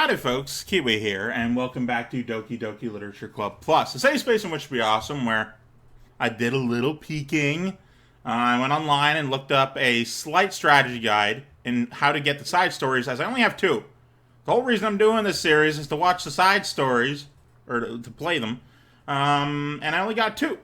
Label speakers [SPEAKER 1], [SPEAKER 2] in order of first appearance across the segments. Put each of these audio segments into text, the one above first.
[SPEAKER 1] Howdy folks, Keywii here, and welcome back to Doki Doki Literature Club Plus, a safe space in which to be awesome, where I did a little peeking. I went online and looked up a slight strategy guide in how to get the side stories, as I only have two. The whole reason I'm doing this series is to watch the side stories, or to play them, and I only got two.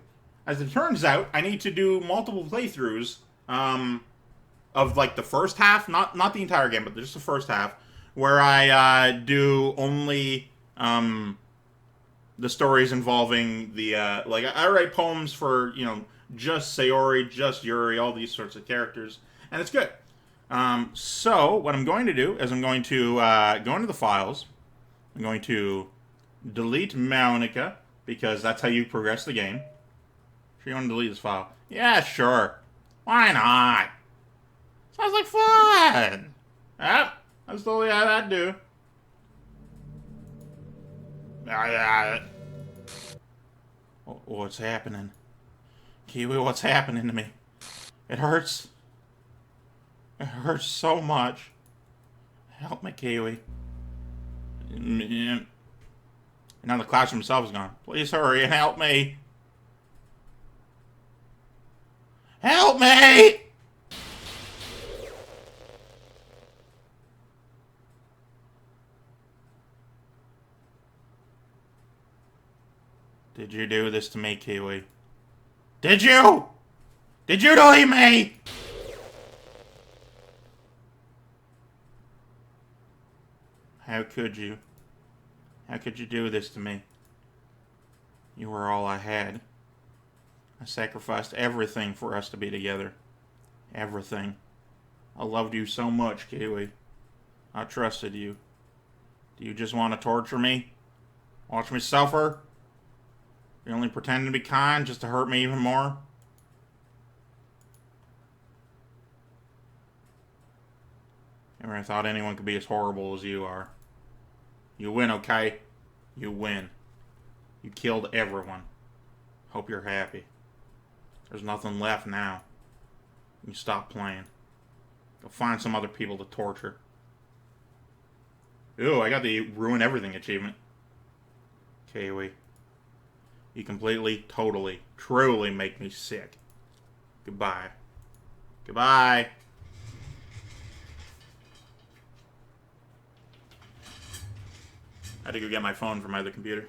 [SPEAKER 1] As it turns out, I need to do multiple playthroughs of like the first half, not the entire game, but just the first half, where I do only the stories involving the like I write poems for just Sayori, just Yuri, all these sorts of characters, and it's good. So what I'm going to do is I'm going to go into the files. I'm going to delete Monica because that's how you progress the game. Sure you want to delete this file? Yeah, sure. Why not? Sounds like fun. Yep. That's totally how that do. What's happening? Keywii, what's happening to me? It hurts. It hurts so much. Help me, Keywii. Now the classroom itself is gone. Please hurry and help me. Help me! Did you do this to me, Keywii? Did you? Did you delete me? How could you? How could you do this to me? You were all I had. I sacrificed everything for us to be together. Everything. I loved you so much, Keywii. I trusted you. Do you just want to torture me? Watch me suffer? You only pretend to be kind just to hurt me even more? Never thought anyone could be as horrible as you are. You win, okay? You win. You killed everyone. Hope you're happy. There's nothing left now. You stop playing. Go find some other people to torture. Ooh, I got the Ruin Everything achievement. Keywii. You completely, totally, truly make me sick. Goodbye. Goodbye. I had to go get my phone from my other computer.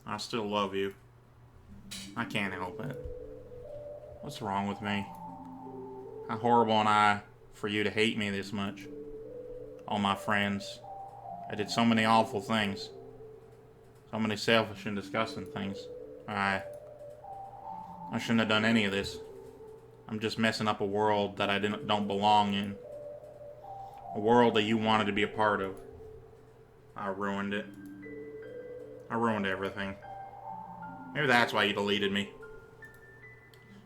[SPEAKER 1] I still love you. I can't help it. What's wrong with me? How horrible am I for you to hate me this much? All my friends. I did so many awful things. So many selfish and disgusting things. I shouldn't have done any of this. I'm just messing up a world that I don't belong in. A world that you wanted to be a part of. I ruined it. I ruined everything. Maybe that's why you deleted me.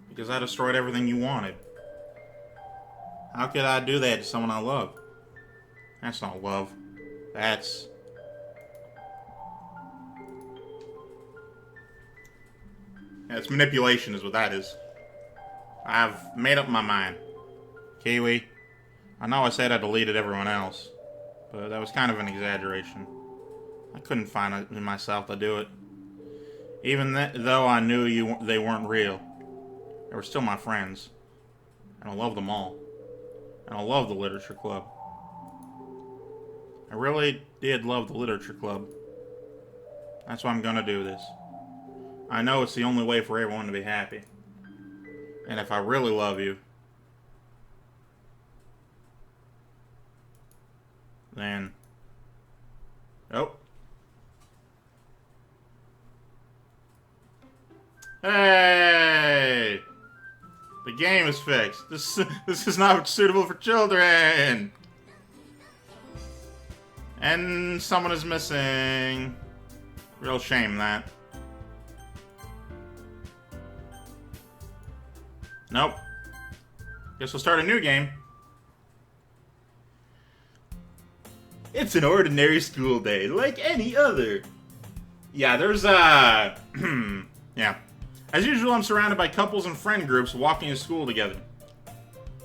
[SPEAKER 1] Because I destroyed everything you wanted. How could I do that to someone I love? That's not love. That's... yeah, it's manipulation is what that is. I've made up my mind. Keywii, I know I said I deleted everyone else, but that was kind of an exaggeration. I couldn't find it in myself to do it. Even though I knew they weren't real, they were still my friends. And I love them all. And I love the Literature Club. I really did love the Literature Club. That's why I'm gonna do this. I know it's the only way for everyone to be happy. And if I really love you, then... oh. Hey! The game is fixed. This is not suitable for children! And someone is missing. Real shame, that. Nope. Guess we'll start a new game. It's an ordinary school day, like any other. Yeah, there's yeah. As usual, I'm surrounded by couples and friend groups walking to school together.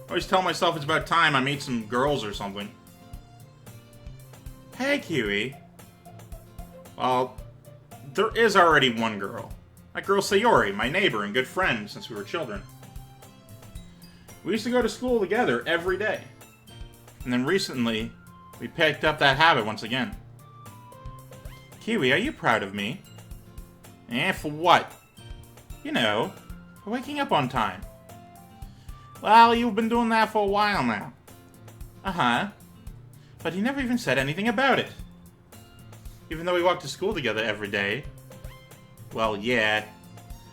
[SPEAKER 1] I always tell myself it's about time I meet some girls or something. Hey, Keywii. Well, there is already one girl. That girl Sayori, my neighbor and good friend since we were children. We used to go to school together every day. And then recently, we picked up that habit once again. Keywii, are you proud of me? For what? You know, for waking up on time. Well, you've been doing that for a while now. Uh-huh. But you never even said anything about it. Even though we walked to school together every day. Well, yeah.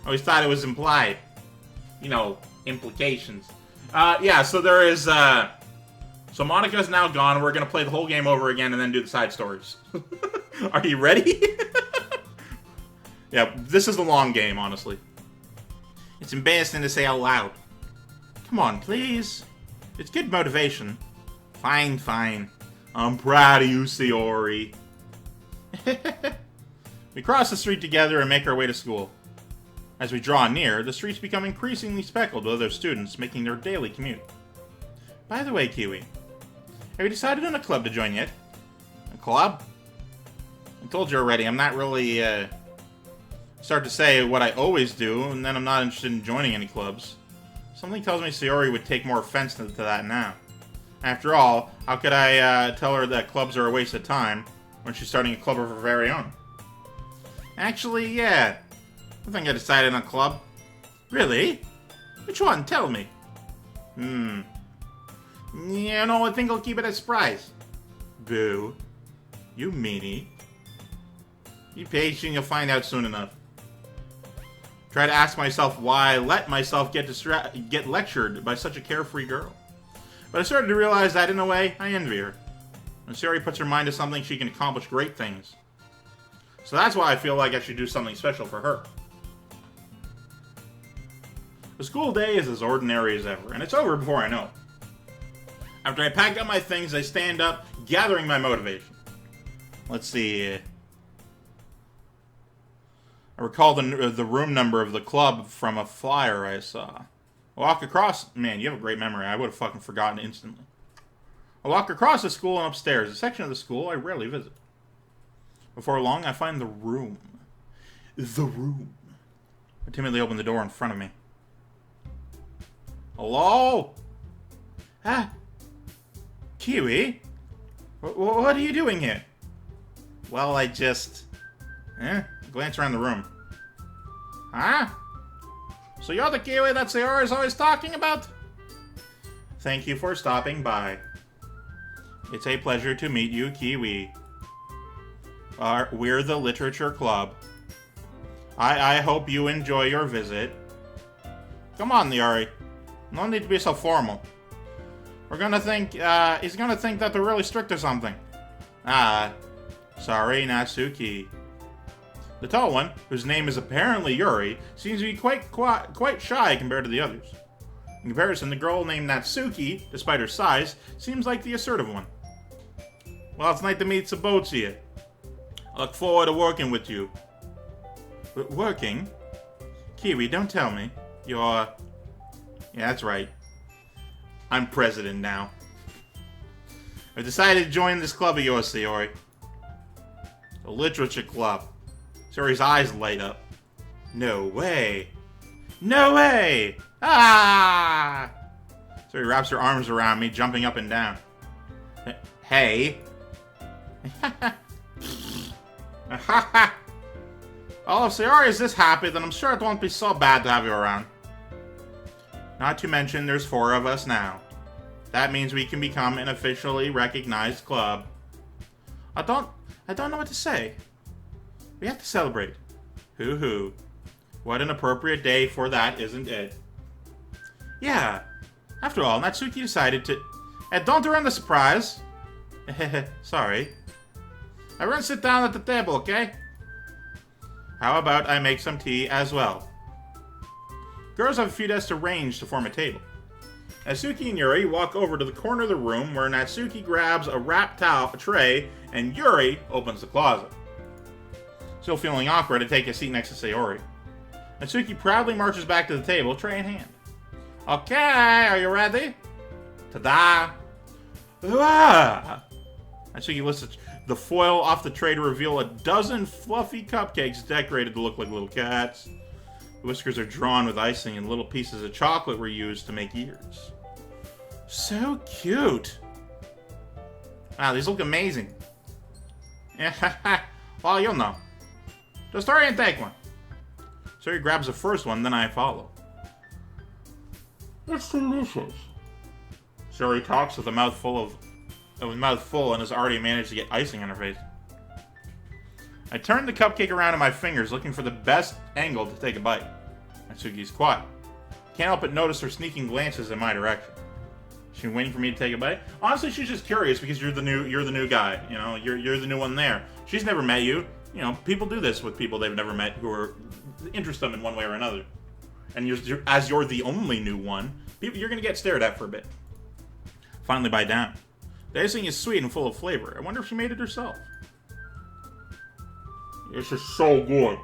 [SPEAKER 1] I always thought it was implied. You know, implications. Yeah, so there is, So Monica's now gone. We're gonna play the whole game over again and then do the side stories. Are you ready? Yeah, this is the long game, honestly. It's embarrassing to say out loud. Come on, please. It's good motivation. Fine, fine. I'm proud of you, Sayori. We cross the street together and make our way to school. As we draw near, the streets become increasingly speckled with other students making their daily commute. By the way, Keywii, have you decided on a club to join yet? A club? I told you already, I'm not really, start to say what I always do, and then I'm not interested in joining any clubs. Something tells me Sayori would take more offense to that now. After all, how could I tell her that clubs are a waste of time when she's starting a club of her very own? Actually, yeah. I think I decided on a club. Really? Which one? Tell me. You know, I think I'll keep it a surprise. Boo. You meanie. Be patient, you'll find out soon enough. Try to ask myself why I let myself get lectured by such a carefree girl. But I started to realize that, in a way, I envy her. When Sayori puts her mind to something, she can accomplish great things. So that's why I feel like I should do something special for her. The school day is as ordinary as ever, and it's over before I know it. After I pack up my things, I stand up, gathering my motivation. Let's see. I recall the room number of the club from a flyer I saw. I walk across... Man, you have a great memory. I would have fucking forgotten instantly. I walk across the school and upstairs, a section of the school I rarely visit. Before long, I find the room. The room. I timidly open the door in front of me. Hello? Ah. Keywii? What are you doing here? Well, I just... glance around the room. Huh? So you're the Keywii that Sayori is always talking about? Thank you for stopping by. It's a pleasure to meet you, Keywii. We're the Literature Club. I hope you enjoy your visit. Come on, Sayori. No need to be so formal. We're gonna think, he's gonna think that they're really strict or something. Sorry, Natsuki. The tall one, whose name is apparently Yuri, seems to be quite shy compared to the others. In comparison, the girl named Natsuki, despite her size, seems like the assertive one. Well, it's nice to meet Sabotsia. I look forward to working with you. Working? Keywii, don't tell me. You're... Yeah, that's right. I'm president now. I've decided to join this club of yours, Sayori. The Literature Club. Sayori's eyes light up. No way. No way! Ah! Sayori wraps her arms around me, jumping up and down. Hey. Well, if Sayori is this happy, then I'm sure it won't be so bad to have you around. Not to mention, there's 4 of us now. That means we can become an officially recognized club. I don't know what to say. We have to celebrate. Hoo-hoo. What an appropriate day for that, isn't it? Yeah. After all, Natsuki decided to... don't ruin the surprise. Sorry. Everyone sit down at the table, okay? How about I make some tea as well? Girls have a few desks arranged to form a table. Natsuki and Yuri walk over to the corner of the room where Natsuki grabs a wrapped towel tray and Yuri opens the closet. Still feeling awkward, I take a seat next to Sayori. Natsuki proudly marches back to the table, tray in hand. Okay, are you ready? Ta-da! Ah! Natsuki lifts the foil off the tray to reveal a dozen fluffy cupcakes decorated to look like little cats. The whiskers are drawn with icing and little pieces of chocolate were used to make ears. So cute! Wow, these look amazing. Well, you'll know. Just hurry and take one. So he grabs the first one, then I follow. It's delicious. Sayori talks with a mouthful and has already managed to get icing on her face. I turn the cupcake around in my fingers, looking for the best angle to take a bite. Natsuki's quiet. Can't help but notice her sneaking glances in my direction. She waiting for me to take a bite? Honestly, she's just curious because you're the new guy. You know, you're the new one there. She's never met you. You know, people do this with people they've never met who are interest them in one way or another. And as you're the only new one, you're gonna get stared at for a bit. Finally, bite down. The icing is sweet and full of flavor. I wonder if she made it herself. This is so good.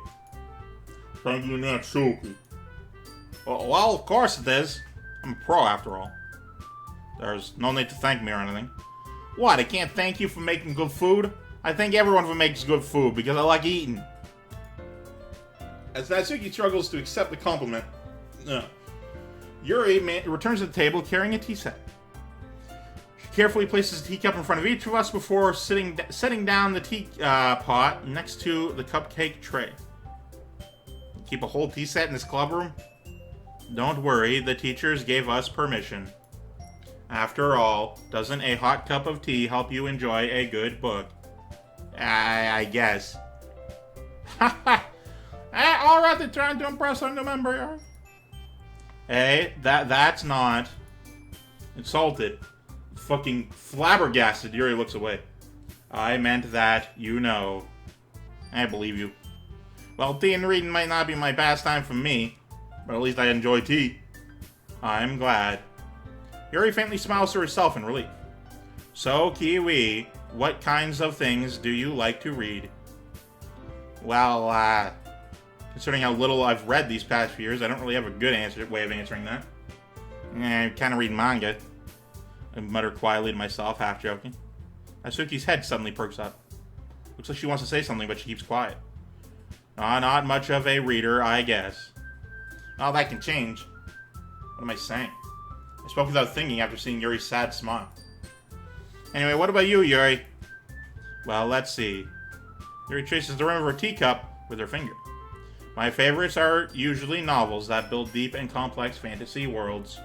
[SPEAKER 1] Thank you, Natsuki. Well, of course it is. I'm a pro after all. There's no need to thank me or anything. What, I can't thank you for making good food? I thank everyone for making good food because I like eating. As Natsuki struggles to accept the compliment, Yuri returns to the table carrying a tea set. She carefully places a teacup in front of each of us before setting down the tea pot next to the cupcake tray. Keep a whole tea set in this club room? Don't worry, the teachers gave us permission. After all, doesn't a hot cup of tea help you enjoy a good book? I guess. Alright, they're trying to impress our new member. Hey, that's not. Insulted. Fucking flabbergasted, Yuri looks away. I meant that, you know. I believe you. Well, tea and reading might not be my pastime for me, but at least I enjoy tea. I'm glad. Yuri faintly smiles to herself in relief. So, Keywii, what kinds of things do you like to read? Well, considering how little I've read these past few years, I don't really have a good way of answering that. I kind of read manga. I mutter quietly to myself, half joking. Natsuki's head suddenly perks up. Looks like she wants to say something, but she keeps quiet. Not much of a reader, I guess. Oh, that can change. What am I saying? I spoke without thinking after seeing Yuri's sad smile. Anyway, what about you, Yuri? Well, let's see. Yuri traces the rim of her teacup with her finger. My favorites are usually novels that build deep and complex fantasy worlds.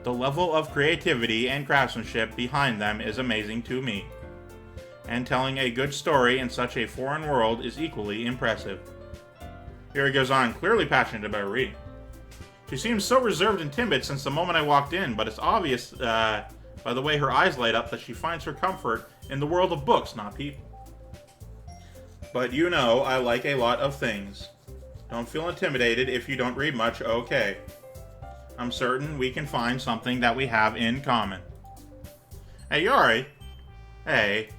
[SPEAKER 1] The level of creativity and craftsmanship behind them is amazing to me. And telling a good story in such a foreign world is equally impressive. Yuri goes on, clearly passionate about reading. She seems so reserved and timid since the moment I walked in, but it's obvious by the way her eyes light up that she finds her comfort in the world of books, not people. But you know, I like a lot of things. Don't feel intimidated if you don't read much, okay. I'm certain we can find something that we have in common. Hey, Yuri. Hey.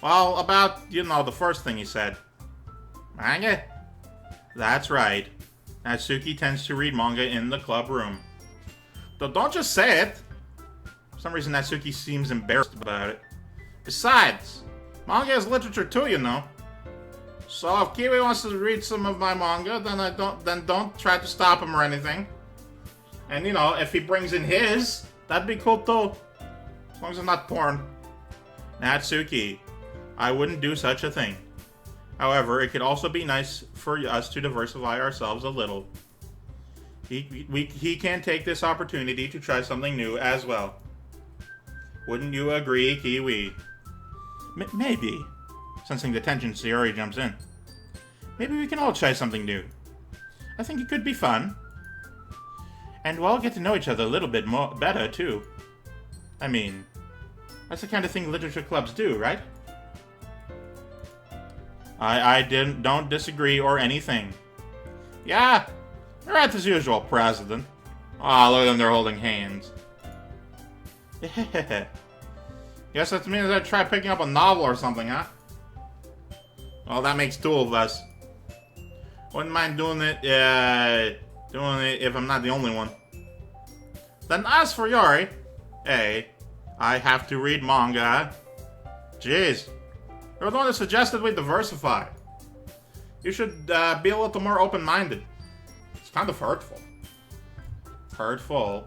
[SPEAKER 1] Well, about, you know, the first thing he said. Manga? That's right. Natsuki tends to read manga in the club room. Don't just say it. For some reason, Natsuki seems embarrassed about it. Besides, manga is literature too, you know. So if Keywii wants to read some of my manga, then don't try to stop him or anything. And you know, if he brings in his, that'd be cool too. As long as it's not porn. Natsuki, I wouldn't do such a thing. However, it could also be nice for us to diversify ourselves a little. He can take this opportunity to try something new as well. Wouldn't you agree, Keywii? Maybe. Sensing the tension, Sayori jumps in. Maybe we can all try something new. I think it could be fun. And we'll all get to know each other a little bit better, too. I mean, that's the kind of thing literature clubs do, right? I don't disagree or anything. Yeah, you're right as usual, President. Ah, look at them, they're holding hands. Guess that means I try picking up a novel or something, huh? Well, that makes two of us. Wouldn't mind doing it if I'm not the only one. Then as for Yuri, Hey, I have to read manga. Jeez. You're the one that suggested we diversify. You should be a little more open-minded. It's kind of hurtful. Hurtful.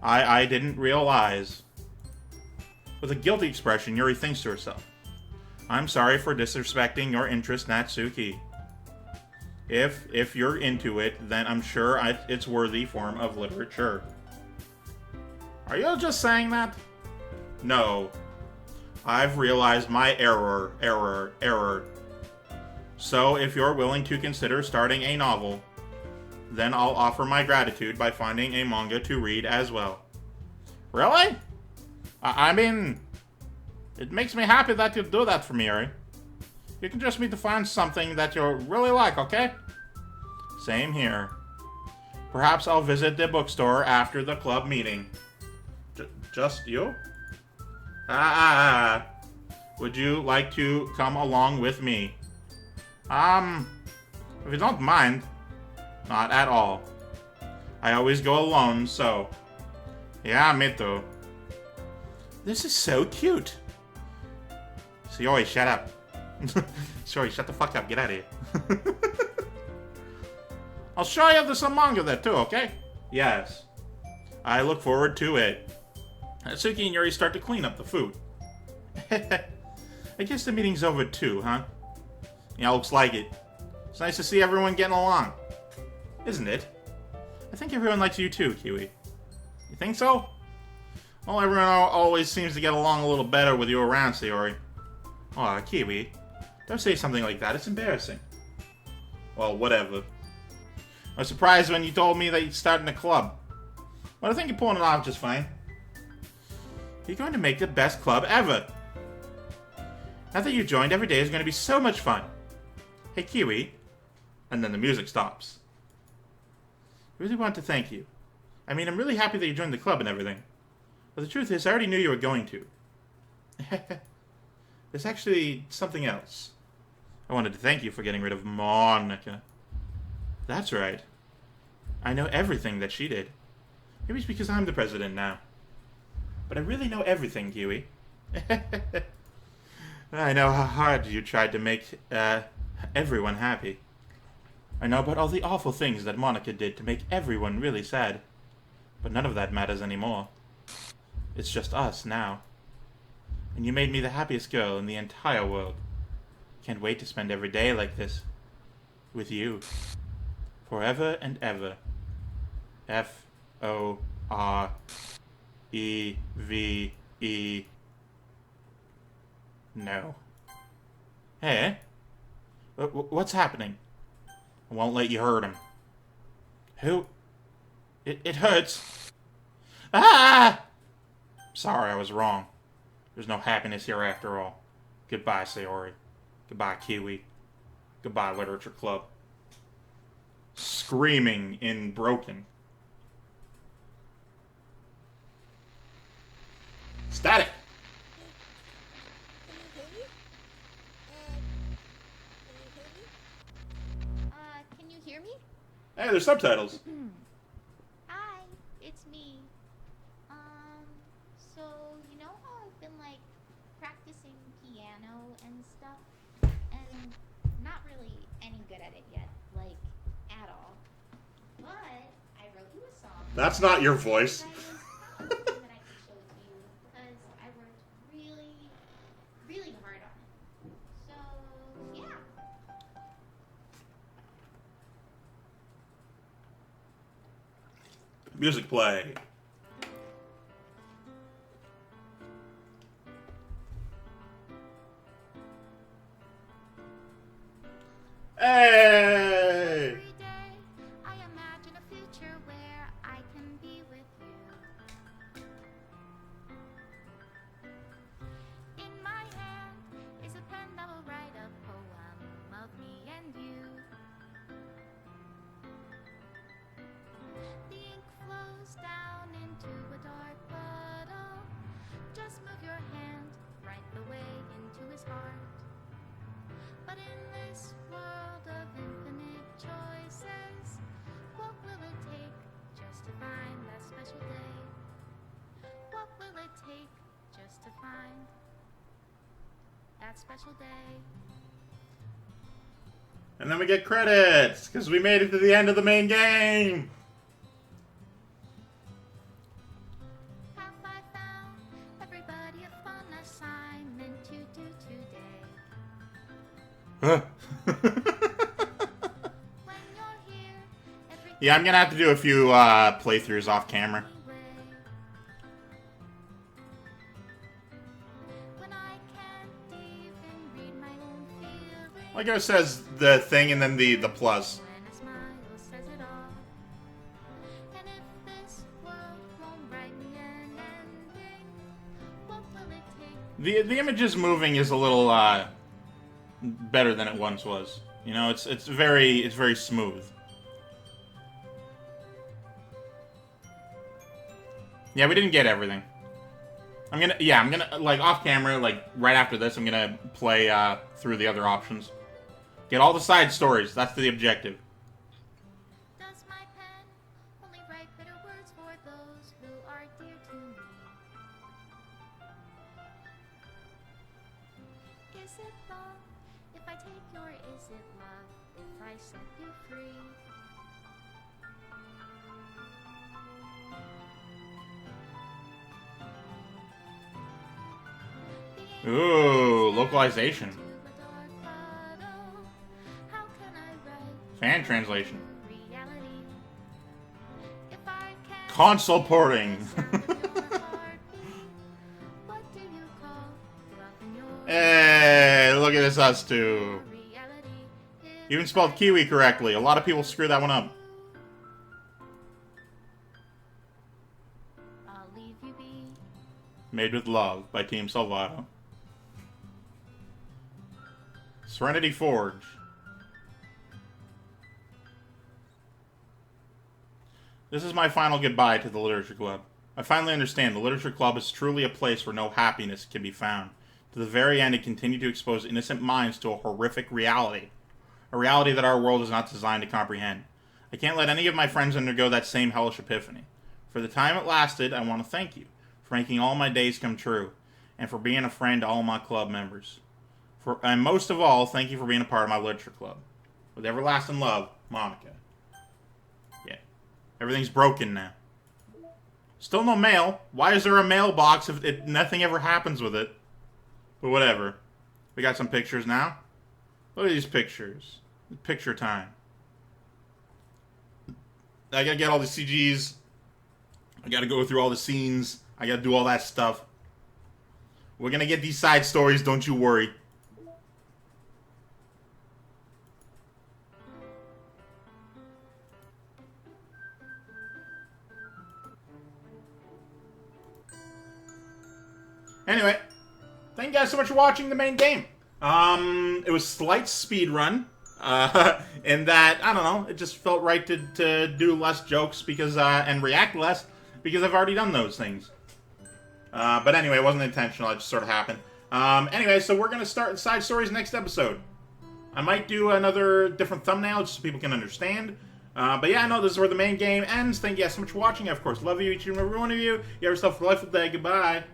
[SPEAKER 1] I didn't realize. With a guilty expression, Yuri thinks to herself. I'm sorry for disrespecting your interest, Natsuki. If you're into it, then I'm sure it's worthy form of literature. Are you just saying that? No. I've realized my error. So if you're willing to consider starting a novel, then I'll offer my gratitude by finding a manga to read as well. Really? I mean, it makes me happy that you do that for me, Yuri. You can just need to find something that you really like, okay? Same here. Perhaps I'll visit the bookstore after the club meeting. Just you? Would you like to come along with me? If you don't mind. Not at all. I always go alone, so... Yeah, me too. This is so cute. Sayori, shut up. Sorry, shut the fuck up. Get out of here. I'll show you there's some manga there too, okay? Yes. I look forward to it. Natsuki and Yuri start to clean up the food. I guess the meeting's over too, huh? Yeah, looks like it. It's nice to see everyone getting along. Isn't it? I think everyone likes you too, Keywii. You think so? Well, everyone always seems to get along a little better with you around, Sayori. Aw, Keywii. Don't say something like that. It's embarrassing. Well, whatever. I was surprised when you told me that you'd start in a club. But I think you're pulling it off just fine. You're going to make the best club ever. Now that you joined, every day is going to be so much fun. Hey, Keywii. And then the music stops. I really want to thank you. I mean, I'm really happy that you joined the club and everything. But the truth is, I already knew you were going to. There's actually something else. I wanted to thank you for getting rid of Monica. That's right. I know everything that she did. Maybe it's because I'm the president now. But I really know everything, Keywii. I know how hard you tried to make everyone happy. I know about all the awful things that Monica did to make everyone really sad. But none of that matters anymore. It's just us now. And you made me the happiest girl in the entire world. Can't wait to spend every day like this. With you. Forever and ever. F-O-R-E-V-E. No. Hey? What's happening? I won't let you hurt him. Who? It hurts. Ah! Sorry, I was wrong. There's no happiness here after all. Goodbye, Sayori. Goodbye, Keywii. Goodbye, Literature Club. Screaming in broken. Static!
[SPEAKER 2] Can you hear me?
[SPEAKER 1] Hey, there's subtitles.
[SPEAKER 2] Hi, it's me. So, you know how I've been, like, practicing piano and stuff? And not really any good at it yet, like, at all. But I wrote you a song.
[SPEAKER 1] That's not your voice.
[SPEAKER 2] That I can show to you because I worked really, really hard on it. So, yeah.
[SPEAKER 1] Music play. Hey!
[SPEAKER 2] Every day I imagine a future where I can be with you. In my hand is a pen that will write a poem of me and you. The ink flows down into a dark puddle. Just move your hand right the way into his heart. But in this world of
[SPEAKER 3] that special day.
[SPEAKER 1] And then we get credits, because we made it to the end of the main game!
[SPEAKER 3] Have I found everybody a fun assignment to do today? When you're here,
[SPEAKER 1] Yeah, I'm gonna have to do a few playthroughs off camera.
[SPEAKER 3] When I can't even read my own feelings.
[SPEAKER 1] Like it says the thing and then the plus.
[SPEAKER 3] When a smile says it all. And if this world won't write me an ending, what will it take?
[SPEAKER 1] The images moving is a little better than it once was. You know, it's very smooth. Yeah, we didn't get everything. I'm gonna like off camera, like right after this, I'm gonna play through the other options. Get all the side stories. That's the objective.
[SPEAKER 3] Does my pen only write bitter words for those who are dear to me? Is it wrong if I take your is it love if I set you free?
[SPEAKER 1] Ooh, localization.
[SPEAKER 3] To a dark bottle, how can I write
[SPEAKER 1] Fan translation.
[SPEAKER 3] reality? If I can't
[SPEAKER 1] Console porting.
[SPEAKER 3] sound of your heartbeat, what do you call love in your
[SPEAKER 1] Hey, look at this, us two.
[SPEAKER 3] reality? If
[SPEAKER 1] Even spelled Keywii correctly. A lot of people screw that one up.
[SPEAKER 3] I'll leave you be.
[SPEAKER 1] Made with Love by Team Salvato. Serenity Forge. This is my final goodbye to the Literature Club. I finally understand the Literature Club is truly a place where no happiness can be found. To the very end, it continued to expose innocent minds to a horrific reality. A reality that our world is not designed to comprehend. I can't let any of my friends undergo that same hellish epiphany. For the time it lasted, I want to thank you for making all my days come true, and for being a friend to all my club members. And most of all, thank you for being a part of my Literature Club. With everlasting love, Monica. Yeah. Everything's broken now. Still no mail. Why is there a mailbox if nothing ever happens with it? But whatever. We got some pictures now. Look at these pictures. Picture time. I gotta get all the CGs. I gotta go through all the scenes. I gotta do all that stuff. We're gonna get these side stories, don't you worry. Anyway, thank you guys so much for watching the main game. It was slight speed run. In that, I don't know, it just felt right to do less jokes because and react less because I've already done those things. But anyway, it wasn't intentional, it just sort of happened. Anyway, so we're gonna start the side stories next episode. I might do another different thumbnail just so people can understand. But yeah, no, this is where the main game ends. Thank you guys so much for watching. I, of course, love you, each and every one of you. You have yourself a delightful day. Goodbye.